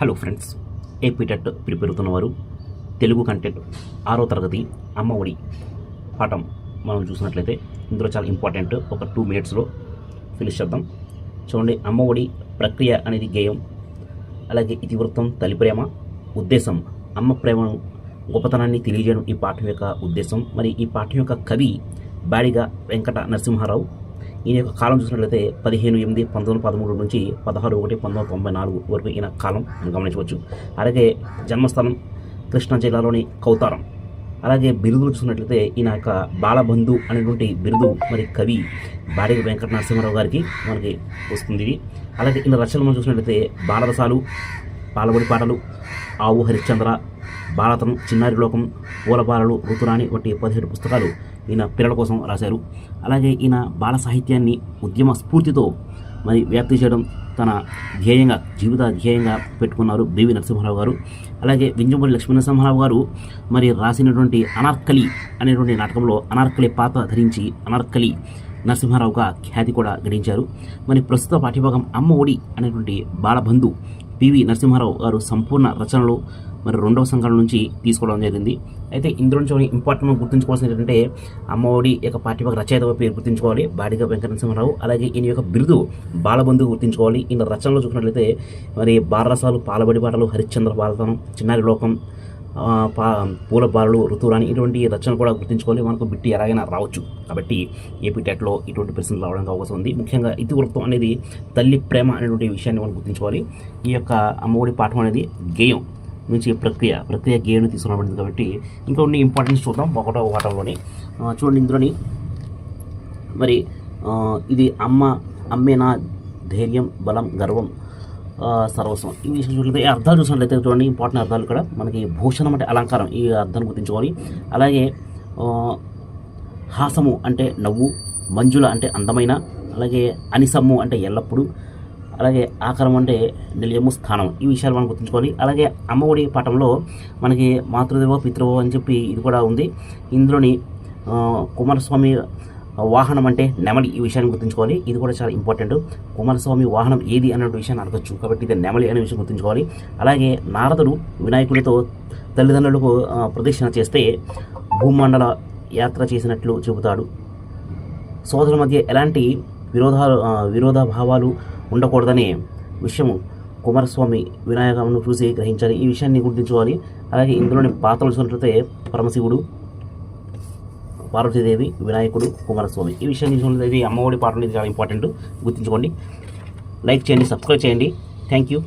Hello friends, AP TET prepare అవుతున్నవారు Telugu content 6వ తరగతి అమ్మ ఒడి పాఠం మనం చూసినట్లయితే ఇందులో చాలా ఇంపార్టెంట్. ఒక 2 మినిట్స్లో ఫినిష్ చేద్దాం. చూడండి, అమ్మ ఒడి ప్రక్రియ అనేది గేయం, అలాగే ఇతివృత్తం తల్లి ప్రేమ, ఉద్దేశం అమ్మ ప్రేమను గొప్పతనాన్ని తెలియజేయడం ఈ పాఠం యొక్క ఉద్దేశం. మరి ఈ పాఠం యొక్క కవి బాడిగ వెంకట నరసింహారావు. ఈయన యొక్క కాలం చూసినట్లయితే 15/8/1913 నుంచి 16/1/1994 వరకు ఈయన కాలం మనం గమనించవచ్చు. అలాగే జన్మస్థలం కృష్ణా జిల్లాలోని కౌతారం. అలాగే బిరుదులు చూసినట్లయితే ఈయన యొక్క బాలబంధు అనేటువంటి బిరుదు మరి కవి బాడిగ వెంకట నరసింహారావు గారికి మనకి వస్తుంది ఇది. అలాగే ఈయన రచనలు మనం చూసినట్లయితే బాలరసాలు, పాలబడి పాటలు, ఆవు హరిశ్చంద్ర, భారతం, చిన్నారి లోకం, పూలబాలలు, ఋతురాణి వంటి 17 పుస్తకాలు ఈయన పిల్లల కోసం రాశారు. అలాగే ఈయన బాల సాహిత్యాన్ని ఉద్యమ స్ఫూర్తితో మరి వ్యాప్తి చేయడం తన ధ్యేయంగా, జీవిత ధ్యేయంగా పెట్టుకున్నారు బివి నరసింహారావు గారు. అలాగే వింజమూరి లక్ష్మీనరసింహారావు గారు మరి రాసినటువంటి అనార్కలి అనేటువంటి నాటకంలో అనార్కలి పాత్ర ధరించి అనార్కలి నరసింహారావుగా ఖ్యాతి కూడా గడించారు. మరి ప్రస్తుత పాఠ్యభాగం అమ్మ ఒడి అనేటువంటి బాలబంధు పివి నరసింహారావు గారు సంపూర్ణ రచనలు మరి 2వ సంకలనం నుంచి తీసుకోవడం జరిగింది. అయితే ఇందులో నుంచి ఇంపార్టెంట్ గుర్తుంచుకోవాల్సింది ఏంటంటే అమ్మ ఒడి యొక్క పాఠ్యభాగ రచయిత పేరు గుర్తుంచుకోవాలి, బాడిగ వెంకట నరసింహారావు. అలాగే ఈయన యొక్క బిరుదు బాలబంధు గుర్తుంచుకోవాలి. ఈయన రచనలో చూసినట్లయితే మరి బాలరసాలు, పాలబడి పాటలు, హరిశ్చంద్ర, భారతం, చిన్నారి లోకం, పూల బాలలు, ఋతురాణి ఇటువంటి రచనలు కూడా గుర్తుంచుకోవాలి. మనకు బిట్టి ఎలాగైనా రావచ్చు. కాబట్టి ఏపీ టెట్లో ఇటువంటి ప్రశ్నలు రావడానికి అవకాశం ఉంది. ముఖ్యంగా ఇతివృత్తం అనేది తల్లి ప్రేమ అనేటువంటి విషయాన్ని మనం గుర్తుంచుకోవాలి. ఈ యొక్క అమ్మ ఒడి పాఠం అనేది గేయం నుంచి ప్రక్రియ గేయాన్ని తీసుకురాబడింది. కాబట్టి ఇంకొన్ని ఇంపార్టెన్స్ చూద్దాం. ఒకటో పాఠంలోని చూడండి, ఇందులోని మరి ఇది అమ్మేనా ధైర్యం, బలం, గర్వం, సర్వస్వం ఈ విషయం చూసినట్లయితే అర్థాలు చూసినట్లయితే చూడండి, ఇంపార్టెంట్ అర్థాలు ఇక్కడ మనకి భూషణం అంటే అలంకారం, ఈ అర్థాన్ని గుర్తుంచుకోవాలి. అలాగే హాసము అంటే నవ్వు, మంజుల అంటే అందమైన, అలాగే అనిసమ్ము అంటే ఎల్లప్పుడూ, అలాగే ఆకారం అంటే నిలయము, స్థానం, ఈ విషయాలు మనం గుర్తుంచుకోవాలి. అలాగే అమ్మఒడి పాఠంలో మనకి మాతృదేవో పితృవో అని చెప్పి ఇది కూడా ఉంది. ఇందులోని కుమారస్వామి వాహనం అంటే నెమలి, ఈ విషయాన్ని గుర్తుంచుకోవాలి. ఇది కూడా చాలా ఇంపార్టెంట్. కుమారస్వామి వాహనం ఏది అనే విషయాన్ని అడగచ్చు, కాబట్టి ఇది నెమలి అనే విషయం గుర్తుంచుకోవాలి. అలాగే నారదుడు వినాయకుడితో తల్లిదండ్రులకు ప్రదక్షిణ చేస్తే భూమండల యాత్ర చేసినట్లు చెబుతాడు. సోదరుల మధ్య ఎలాంటి విరోధాభావాలు ఉండకూడదనే విషయం కుమారస్వామి వినాయకులను చూసి గ్రహించాలి, ఈ విషయాన్ని గుర్తించుకోవాలి. అలాగే ఇందులోని పాత్రలు చూసినట్లయితే పరమశివుడు, పార్వతీదేవి, వినాయకుడు, కుమారస్వామి, ఈ విషయాన్ని చూసినట్లయితే అమ్మఒడి పాఠం అనేది చాలా ఇంపార్టెంట్, గుర్తుంచుకోండి. లైక్ చేయండి, సబ్స్క్రైబ్ చేయండి. Thank you.